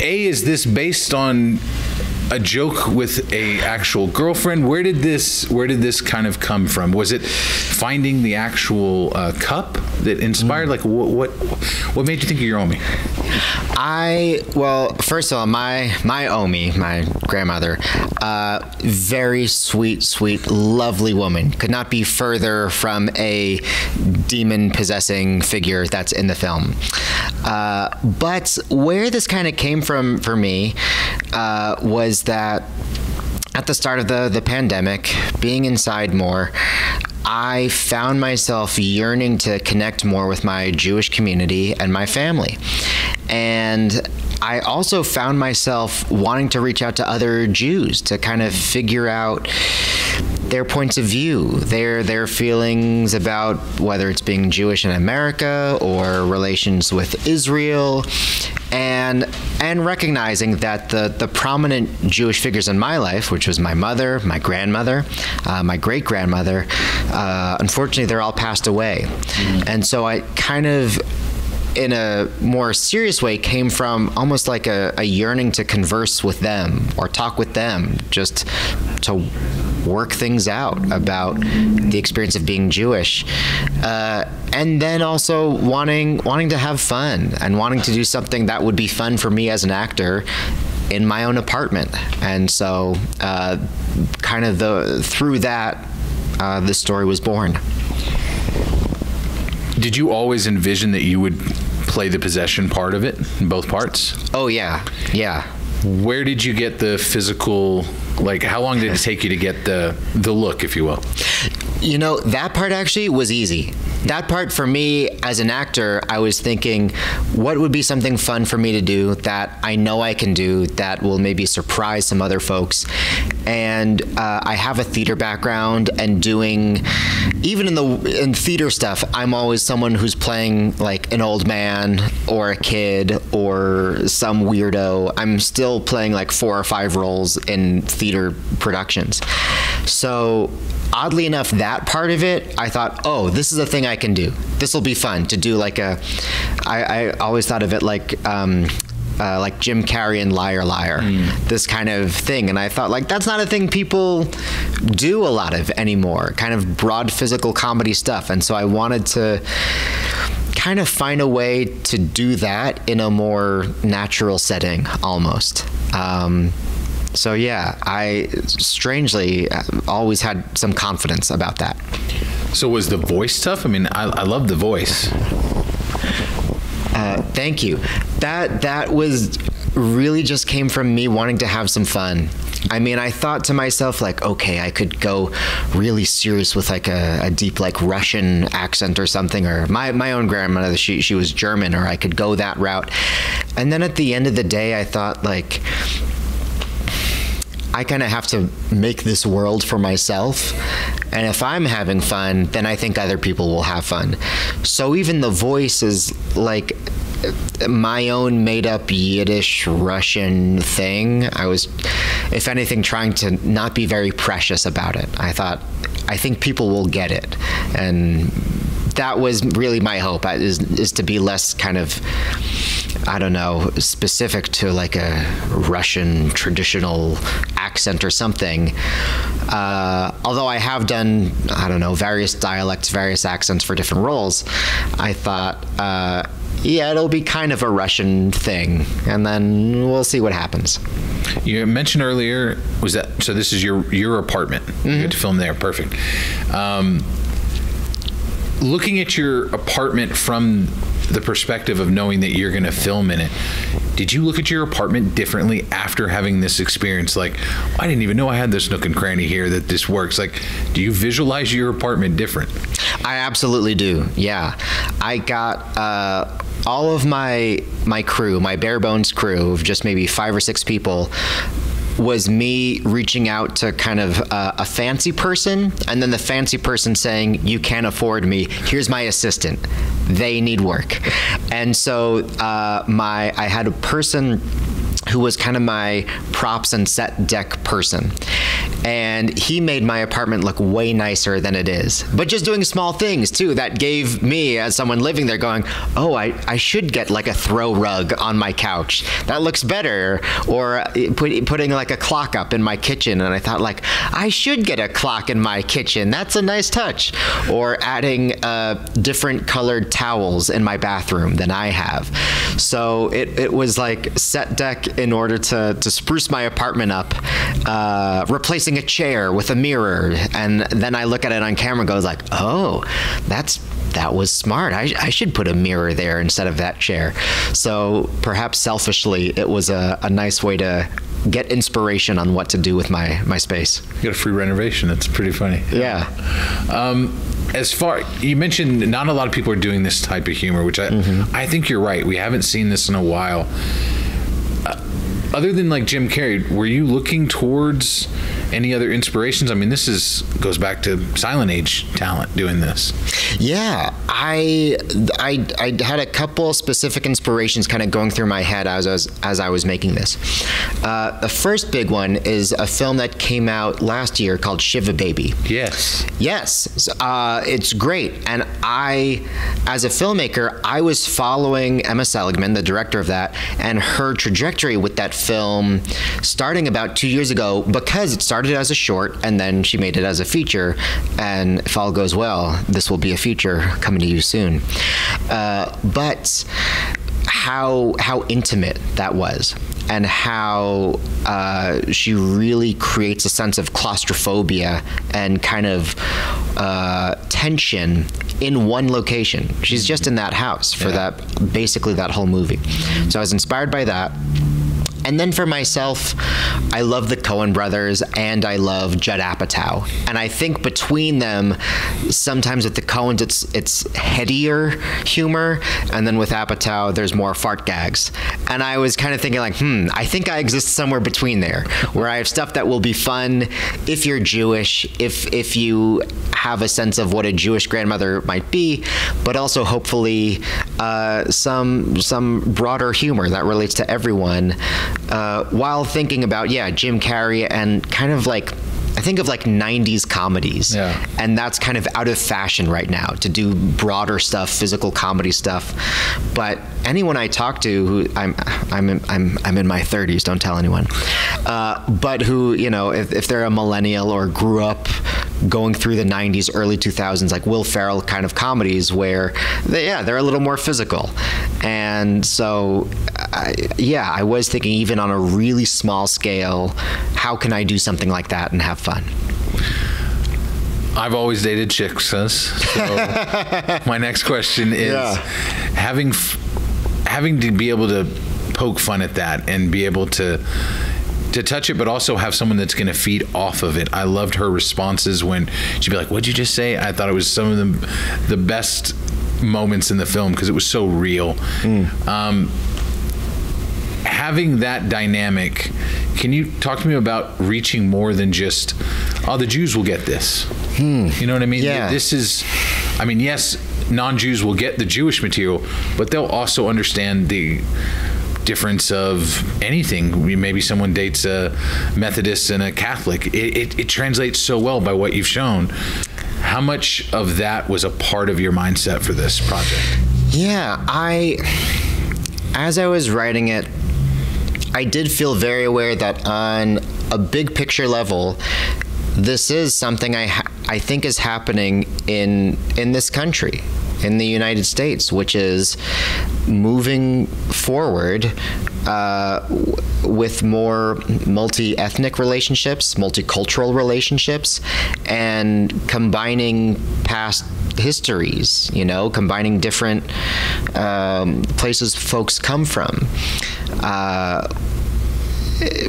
is this based on a joke with a actual girlfriend? Where did this kind of come from? Was it finding the actual cup that inspired? Like, what made you think of your Omi? Well, first of all, my Omi, my grandmother, very sweet, lovely woman. Could not be further from a demon-possessing figure that's in the film. But where this kind of came from for me was that at the start of the pandemic, being inside more, I found myself yearning to connect more with my Jewish community and my family. And I also found myself wanting to reach out to other Jews to kind of figure out their points of view, their feelings about whether it's being Jewish in America or relations with Israel, and recognizing that the prominent Jewish figures in my life, which was my mother, my grandmother, my great-grandmother, unfortunately they're all passed away. And so I kind of, in a more serious way, came from almost like a yearning to converse with them or talk with them, just to work things out about the experience of being Jewish, and then also wanting to have fun and wanting to do something that would be fun for me as an actor in my own apartment. And so kind of through that, this story was born. Did you always envision that you would play the possession part of it, in both parts? Oh, yeah. Where did you get the physical, like, how long did it take you to get the look, if you will? You know, that part actually was easy. That part for me as an actor, I was thinking, what would be something fun for me to do that I know I can do that will maybe surprise some other folks? And I have a theater background, and doing, even in theater stuff, I'm always someone who's playing like an old man or a kid or some weirdo. I'm still playing like 4 or 5 roles in theater productions. So oddly enough, that part of it, I thought, oh, this is a thing I can do. This will be fun to do. I always thought of it like Jim Carrey in Liar Liar, this kind of thing. And I thought, like, that's not a thing people do a lot of anymore, kind of broad physical comedy stuff. And so I wanted to kind of find a way to do that in a more natural setting, almost. So yeah, I strangely always had some confidence about that. So was the voice tough? I mean, I love the voice. Thank you. That was really just came from me wanting to have some fun. I mean, I thought to myself, like, okay, I could go really serious with like a deep like Russian accent or something, or my own grandmother, she was German, or I could go that route. And then at the end of the day, I thought, like, I kind of have to make this world for myself. And if I'm having fun, then I think other people will have fun. So even the voice is like my own made up Yiddish Russian thing. I was, if anything, trying to not be very precious about it. I thought, I think people will get it. And that was really my hope, is to be less kind of, I don't know, specific to like a Russian traditional accent or something. Although I have done, I don't know, various dialects, various accents for different roles, I thought, yeah, it'll be kind of a Russian thing, and then we'll see what happens. You mentioned earlier, was that, so this is your apartment? Mm-hmm. You get to film there, perfect. Looking at your apartment from the perspective of knowing that you're going to film in it, did you look at your apartment differently after having this experience? Like, I didn't even know I had this nook and cranny here, that this works. Like, do you visualize your apartment different? I absolutely do, yeah. I got all of my crew, my bare bones crew of just maybe 5 or 6 people, was me reaching out to kind of a fancy person, and then the fancy person saying, you can't afford me, here's my assistant, they need work. And so I had a person who was kind of my props and set deck person. And he made my apartment look way nicer than it is. But just doing small things too, that gave me, as someone living there, going, oh, I should get like a throw rug on my couch. That looks better. Or putting like a clock up in my kitchen. And I thought, like, I should get a clock in my kitchen. That's a nice touch. Or adding different colored towels in my bathroom than I have. So it was like set deck in order to spruce my apartment up, replacing a chair with a mirror, and then I look at it on camera and goes like, oh, that was smart. I should put a mirror there instead of that chair. So perhaps selfishly, it was a nice way to get inspiration on what to do with my space. You got a free renovation. That's pretty funny. Yeah. As far, you mentioned not a lot of people are doing this type of humor, which I think you're right. We haven't seen this in a while. Other than like Jim Carrey, were you looking towards any other inspirations? I mean, this goes back to Silent Age talent doing this. Yeah, I had a couple specific inspirations kind of going through my head as I was making this. The first big one is a film that came out last year called Shiva Baby. Yes. Yes, it's great. And as a filmmaker, I was following Emma Seligman, the director of that, and her trajectory with that film starting about 2 years ago, because it started as a short and then she made it as a feature, and if all goes well, this will be a feature coming to you soon. But how intimate that was, and how she really creates a sense of claustrophobia and kind of tension in one location. She's just in that house for basically that whole movie. So I was inspired by that. And then for myself, I love the Coen brothers and I love Judd Apatow. And I think between them, sometimes with the Coens, it's headier humor, and then with Apatow, there's more fart gags. And I was kind of thinking like, I think I exist somewhere between there, where I have stuff that will be fun if you're Jewish, if you have a sense of what a Jewish grandmother might be, but also hopefully some broader humor that relates to everyone. While thinking about, Jim Carrey and kind of like, I think of like 90s comedies, and that's kind of out of fashion right now to do broader stuff, physical comedy stuff. But anyone I talk to, who I'm in my 30s, don't tell anyone, but who, if they're a millennial or grew up going through the 90s, early 2000s, like Will Ferrell kind of comedies where they're a little more physical. And so, I was thinking, even on a really small scale, how can I do something like that and have fun? I've always dated chicks, so my next question is having to be able to poke fun at that and be able to touch it, but also have someone that's going to feed off of it. I loved her responses when she'd be like, "What'd you just say?" I thought it was some of the best moments in the film because it was so real. Having that dynamic, can you talk to me about reaching more than just, the Jews will get this? You know what I mean? Yeah. This is, yes, non-Jews will get the Jewish material, but they'll also understand the difference of anything. Maybe someone dates a Methodist and a Catholic. It translates so well by what you've shown. How much of that was a part of your mindset for this project? Yeah, as I was writing it, I did feel very aware that on a big picture level, this is something I think is happening in this country, in the United States, which is moving forward with more multi-ethnic relationships, multicultural relationships, and combining past histories, combining different places folks come from,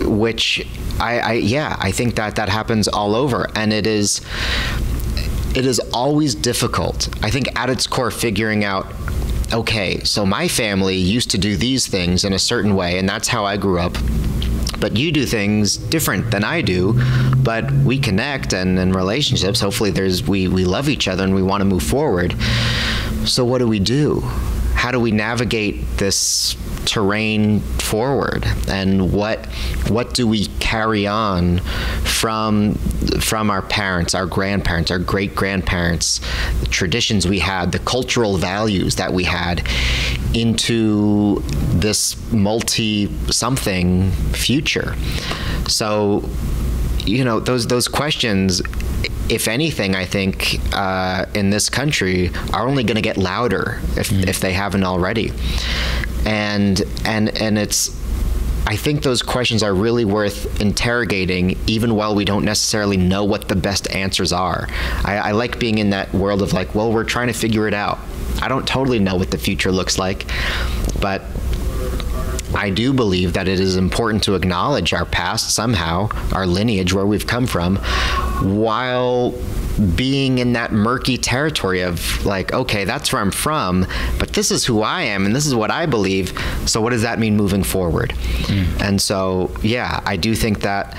which I think that happens all over, and it is always difficult, I think, at its core, figuring out, okay, so my family used to do these things in a certain way, and that's how I grew up. But you do things different than I do, but we connect, and in relationships, hopefully we love each other and we want to move forward. So what do we do? we navigate this terrain forward, and what do we carry on from our parents, our grandparents, our great-grandparents, the traditions we had, the cultural values that we had, into this multi-something future. So, you know, those questions, if anything, I think in this country are only going to get louder if they haven't already. And it's, I think those questions are really worth interrogating, even while we don't necessarily know what the best answers are. I like being in that world of like, well, we're trying to figure it out. I don't totally know what the future looks like, but I do believe that it is important to acknowledge our past somehow, our lineage, where we've come from, while being in that murky territory of like, okay, that's where I'm from, but this is who I am and this is what I believe. So what does that mean moving forward? And so, yeah, I do think that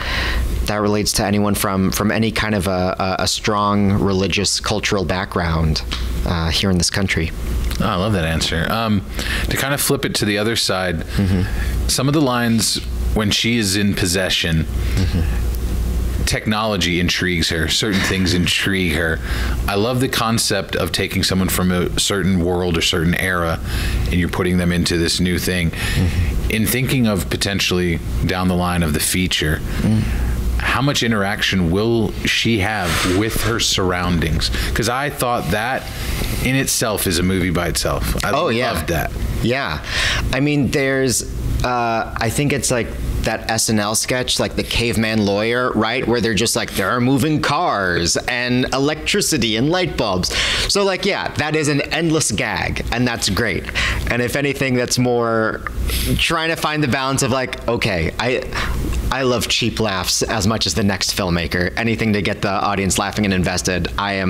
relates to anyone from any kind of a strong religious cultural background here in this country. Oh, I love that answer. To kind of flip it to the other side, some of the lines when she is in possession, technology intrigues her. Certain things intrigue her. I love the concept of taking someone from a certain world or certain era and you're putting them into this new thing. In thinking of potentially down the line of the feature, how much interaction will she have with her surroundings? Because I thought that in itself is a movie by itself. I loved that. Yeah. I mean, there's, I think it's like that SNL sketch, like the caveman lawyer, right? Where they're just like, there are moving cars and electricity and light bulbs. So like, yeah, that is an endless gag, and that's great. And if anything, that's more trying to find the balance of like, okay, I love cheap laughs as much as the next filmmaker. Anything to get the audience laughing and invested, I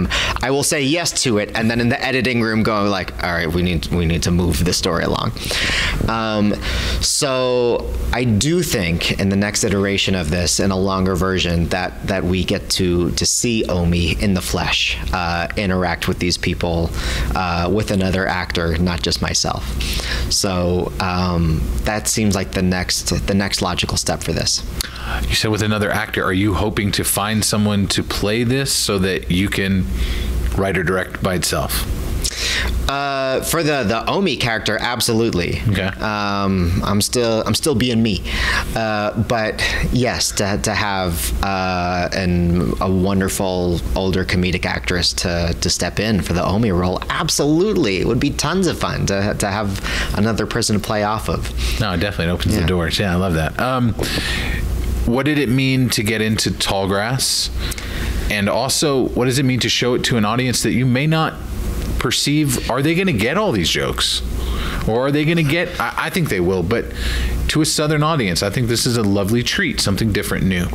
will say yes to it, and then in the editing room going like, all right, we need to move the story along. So I do think in the next iteration of this, in a longer version, that we get to see Omi in the flesh, interact with these people, with another actor, not just myself. So that seems like the next logical step for this. You said with another actor. Are you hoping to find someone to play this so that you can write or direct by itself? For the Omi character, absolutely. Okay. I'm still being me, but yes, to have a wonderful older comedic actress to step in for the Omi role, absolutely, it would be tons of fun to have another person to play off of. No, it definitely opens the doors. Yeah, I love that. What did it mean to get into Tallgrass? And also, what does it mean to show it to an audience that you may not perceive? Are they going to get all these jokes? Or are they going to get, I think they will, but to a Southern audience, I think this is a lovely treat, something different, new.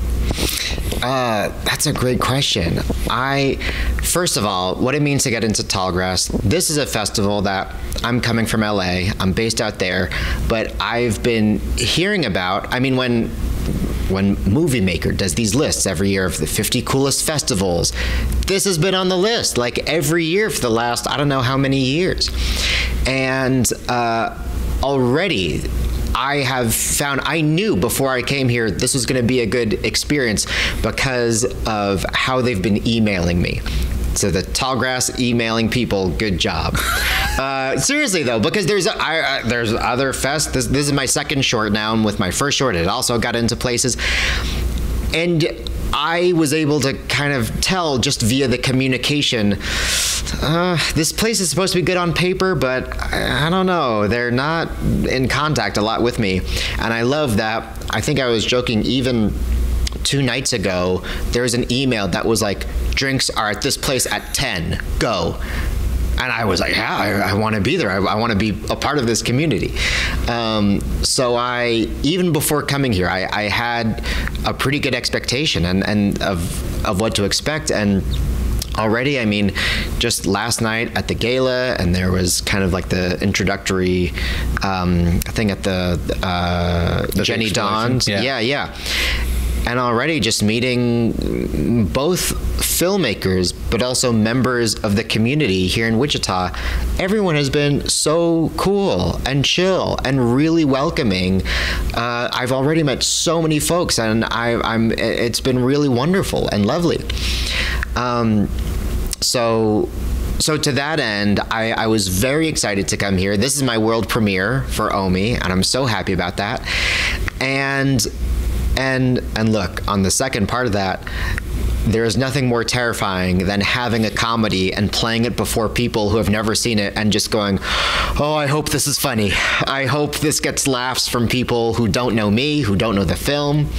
That's a great question. First of all, what it means to get into Tallgrass, this is a festival that I'm coming from LA, I'm based out there, but I've been hearing about, I mean, when Movie Maker does these lists every year of the 50 coolest festivals, this has been on the list like every year for the last, I don't know how many years. And already I knew before I came here this was going to be a good experience because of how they've been emailing me. So the Tallgrass emailing people, good job. Seriously though, because there's other fests. This is my second short now, and with my first short, it also got into places. And I was able to kind of tell just via the communication, this place is supposed to be good on paper, but I don't know. They're not in contact a lot with me. And I love that. I think I was joking even 2 nights ago, there was an email that was like, drinks are at this place at 10, go. And I was like, yeah, I want to be there. I want to be a part of this community. So even before coming here, I had a pretty good expectation and of what to expect. And already, I mean, just last night at the gala, and there was kind of like the introductory thing at the Jenny Don's. Yeah. already just meeting both filmmakers, but also members of the community here in Wichita, everyone has been so cool and chill and really welcoming. I've already met so many folks, and it's been really wonderful and lovely. So to that end, I was very excited to come here. This is my world premiere for Omi, and I'm so happy about that. And look, on the second part of that, there is nothing more terrifying than having a comedy and playing it before people who have never seen it and just going, oh, I hope this is funny. I hope this gets laughs from people who don't know me, who don't know the film.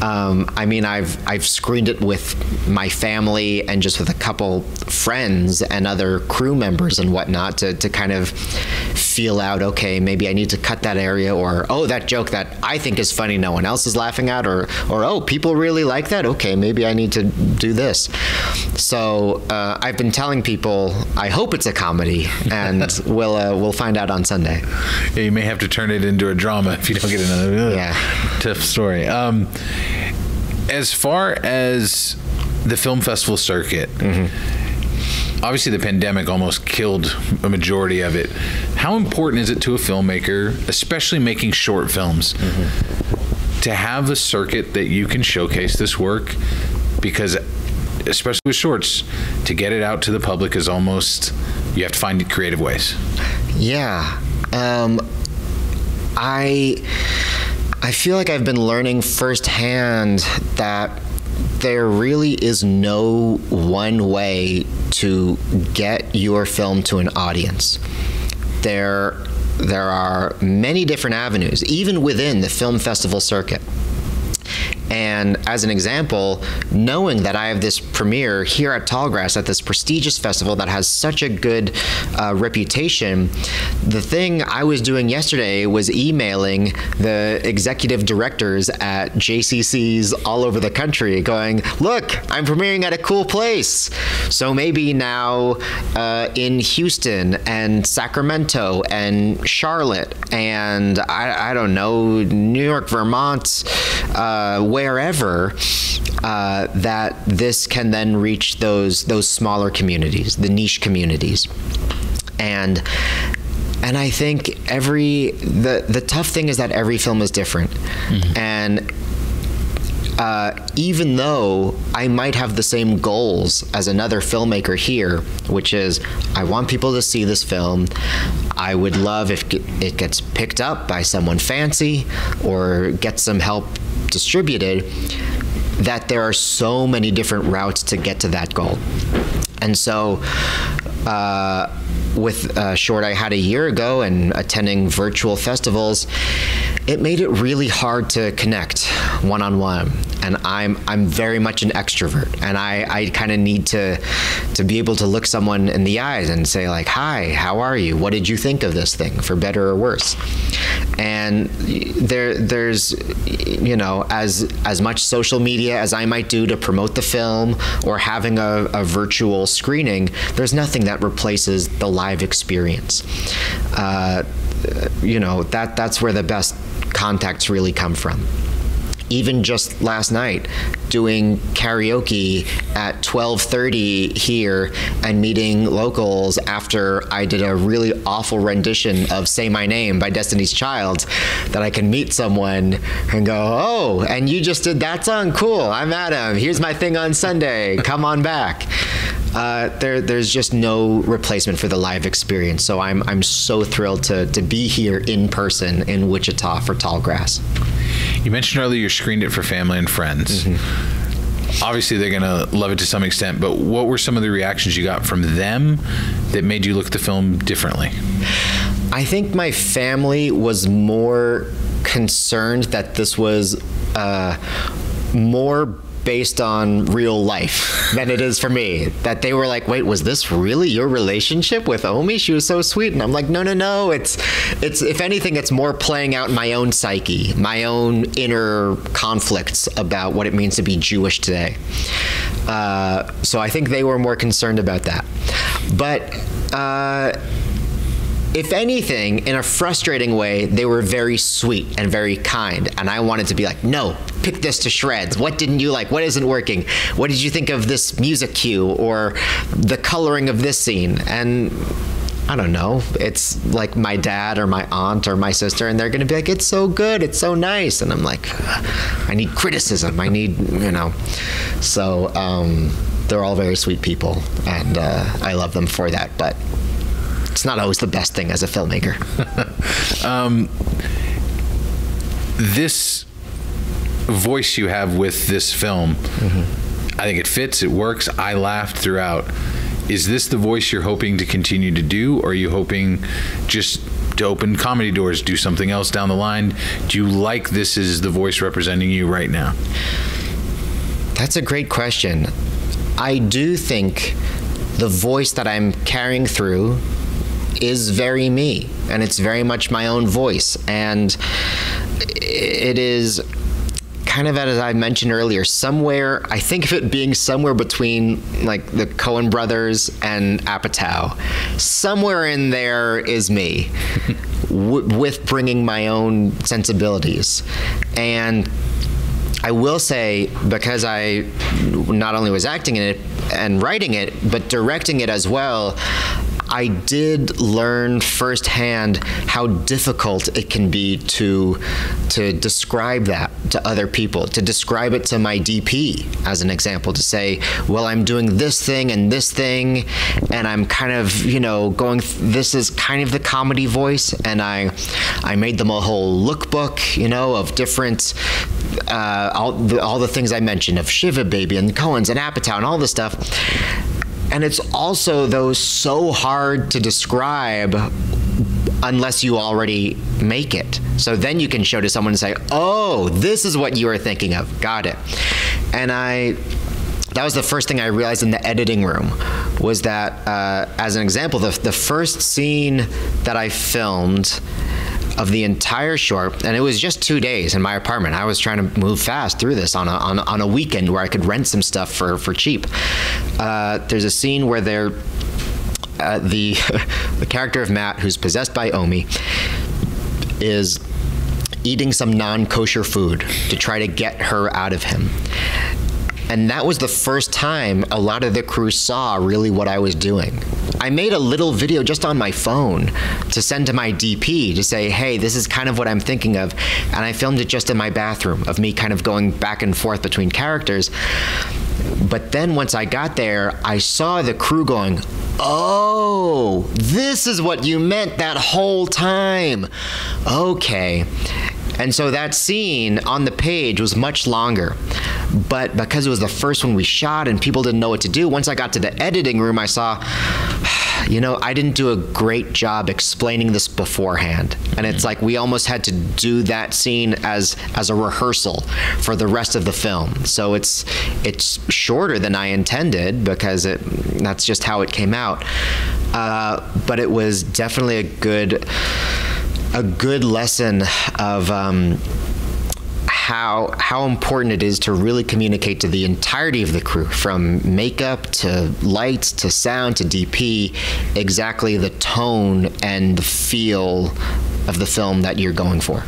I mean, I've screened it with my family and just with a couple friends and other crew members and whatnot to kind of feel out, okay, maybe I need to cut that area, or, oh, that joke that I think is funny no one else is laughing at, or oh, people really like that, okay, maybe I need to do this. So I've been telling people I hope it's a comedy, and we'll find out on Sunday. Yeah, you may have to turn it into a drama if you don't get another tough story. As far as the film festival circuit, obviously the pandemic almost killed a majority of it. How important is it to a filmmaker, especially making short films, to have a circuit that you can showcase this work? Because especially with shorts, to get it out to the public is almost, you have to find creative ways. Yeah. I feel like I've been learning firsthand that there really is no one way to get your film to an audience. There are many different avenues, even within the film festival circuit. And as an example, knowing that I have this premiere here at Tallgrass at this prestigious festival that has such a good reputation, the thing I was doing yesterday was emailing the executive directors at JCCs all over the country going, look, I'm premiering at a cool place. So maybe now in Houston and Sacramento and Charlotte and I don't know, New York, Vermont, wherever, that this can then reach those smaller communities, the niche communities. And I think the tough thing is that every film is different. And even though I might have the same goals as another filmmaker here, which is I want people to see this film, I would love if it gets picked up by someone fancy or get some help distributed, that there are so many different routes to get to that goal. And so with a short I had a year ago and attending virtual festivals, it made it really hard to connect one-on-one. And I'm very much an extrovert, and I kind of need to be able to look someone in the eyes and say like, hi, how are you? What did you think of this thing, for better or worse? And there's, you know, as much social media as I might do to promote the film or having a virtual screening, there's nothing that replaces the live experience. You know, that's where the best contacts really come from. Even just last night, doing karaoke at 12:30 here and meeting locals after I did a really awful rendition of Say My Name by Destiny's Child, that I can meet someone and go, oh, and you just did that song? Cool, I'm Adam. Here's my thing on Sunday. Come on back. There's just no replacement for the live experience. So I'm so thrilled to be here in person in Wichita for Tallgrass. You mentioned earlier you screened it for family and friends. Obviously, they're going to love it to some extent, but what were some of the reactions you got from them that made you look at the film differently? I think my family was more concerned that this was more based on real life than it is for me. That they were like, wait, was this really your relationship with Omi? She was so sweet. And I'm like, no. It's if anything, it's more playing out my own psyche, my own inner conflicts about what it means to be Jewish today. So I think they were more concerned about that. But if anything, in a frustrating way, they were very sweet and very kind. And I wanted to be like, no, pick this to shreds. What didn't you like? What isn't working? What did you think of this music cue or the coloring of this scene? And I don't know, it's like my dad or my aunt or my sister, and they're going to be like, it's so good, it's so nice. And I'm like, I need criticism. I need, So they're all very sweet people, and I love them for that. But it's not always the best thing as a filmmaker. This voice you have with this film, I think it fits, it works. I laughed throughout. Is this the voice you're hoping to continue to do, or are you hoping just to open comedy doors, do something else down the line? Do you like this is the voice representing you right now? That's a great question. I do think the voice that I'm carrying through is very me, and it's very much my own voice. And it is kind of, as I mentioned earlier, somewhere, I think of it being somewhere between like the Coen brothers and Apatow. Somewhere in there is me with bringing my own sensibilities. And I will say, because I not only was acting in it and writing it, but directing it as well, I did learn firsthand how difficult it can be to describe that to other people, to describe it to my DP, as an example, to say, well, I'm doing this thing, and I'm kind of, going, this is kind of the comedy voice, and I made them a whole lookbook, of different, all the things I mentioned, of Shiva Baby, and Coens, and Apatow, and all this stuff. And it's also, though, so hard to describe unless you already make it. So then you can show to someone and say, oh, this is what you were thinking of. Got it. And that was the first thing I realized in the editing room, was that, as an example, the first scene that I filmed of the entire short, and it was just 2 days in my apartment. I was trying to move fast through this on a weekend where I could rent some stuff for cheap. There's a scene where the character of Matt, who's possessed by Omi, is eating some non-kosher food to try to get her out of him. And that was the first time a lot of the crew saw really what I was doing. I made a little video just on my phone to send to my DP to say, hey, this is kind of what I'm thinking of. And I filmed it just in my bathroom, of me kind of going back and forth between characters. But then once I got there, I saw the crew going, oh, this is what you meant that whole time. Okay. And so that scene on the page was much longer. But because it was the first one we shot and people didn't know what to do, once I got to the editing room, I saw, I didn't do a great job explaining this beforehand. And it's like we almost had to do that scene as a rehearsal for the rest of the film. So it's shorter than I intended, because that's just how it came out. But it was definitely a good lesson of how important it is to really communicate to the entirety of the crew, from makeup to lights to sound to DP, exactly the tone and the feel of the film that you're going for.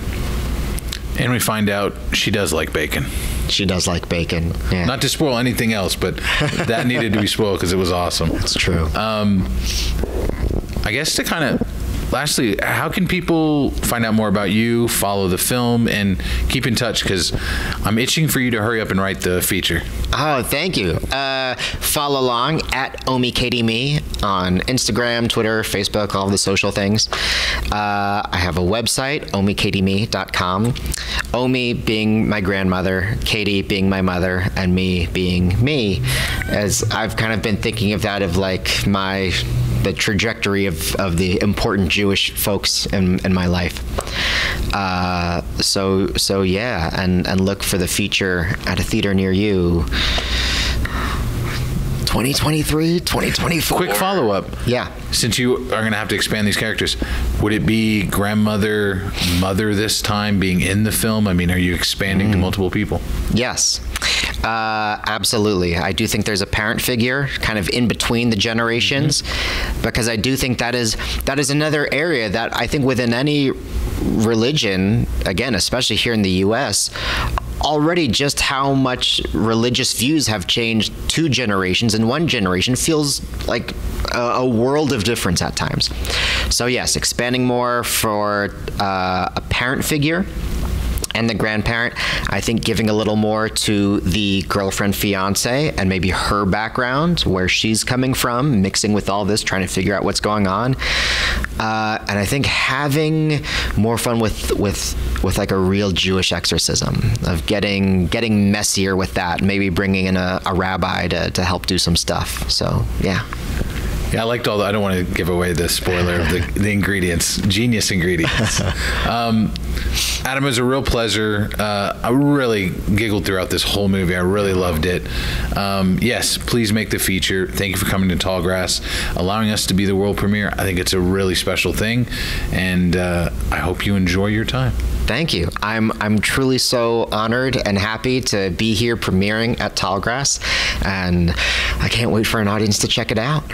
And we find out she does like bacon. She does like bacon. Yeah. Not to spoil anything else, but that needed to be spoiled because it was awesome. That's true. I guess to kind of, lastly, how can people find out more about you, follow the film, and keep in touch? Because I'm itching for you to hurry up and write the feature. Oh, thank you. Follow along at OmiKatieMe on Instagram, Twitter, Facebook, all the social things. I have a website, omikatieme.com. Omi being my grandmother, Katie being my mother, and me being me. As I've kind of been thinking of that, of like the trajectory of the important Jewish folks in my life. So yeah, and look for the feature at a theater near you 2023, 2024. Quick follow-up. Yeah. Since you are going to have to expand these characters, would it be grandmother, mother this time being in the film? I mean, are you expanding to multiple people? Yes. Absolutely. I do think there's a parent figure kind of in between the generations, because I do think that is another area that I think within any religion, again, especially here in the U.S., already just how much religious views have changed 2 generations in 1 generation feels like a world of difference at times. So yes, expanding more for a parent figure and the grandparent. I think giving a little more to the girlfriend, fiance, and maybe her background, where she's coming from, mixing with all this, trying to figure out what's going on. And I think having more fun with like a real Jewish exorcism, of getting messier with that, maybe bringing in a rabbi to help do some stuff. So yeah. Yeah, I liked all the, I don't want to give away the spoiler of the ingredients, genius ingredients. Adam, it was a real pleasure. I really giggled throughout this whole movie. I really loved it. Yes, please make the feature. Thank you for coming to Tallgrass, allowing us to be the world premiere. I think it's a really special thing, and I hope you enjoy your time. Thank you. I'm truly so honored and happy to be here premiering at Tallgrass, and I can't wait for an audience to check it out.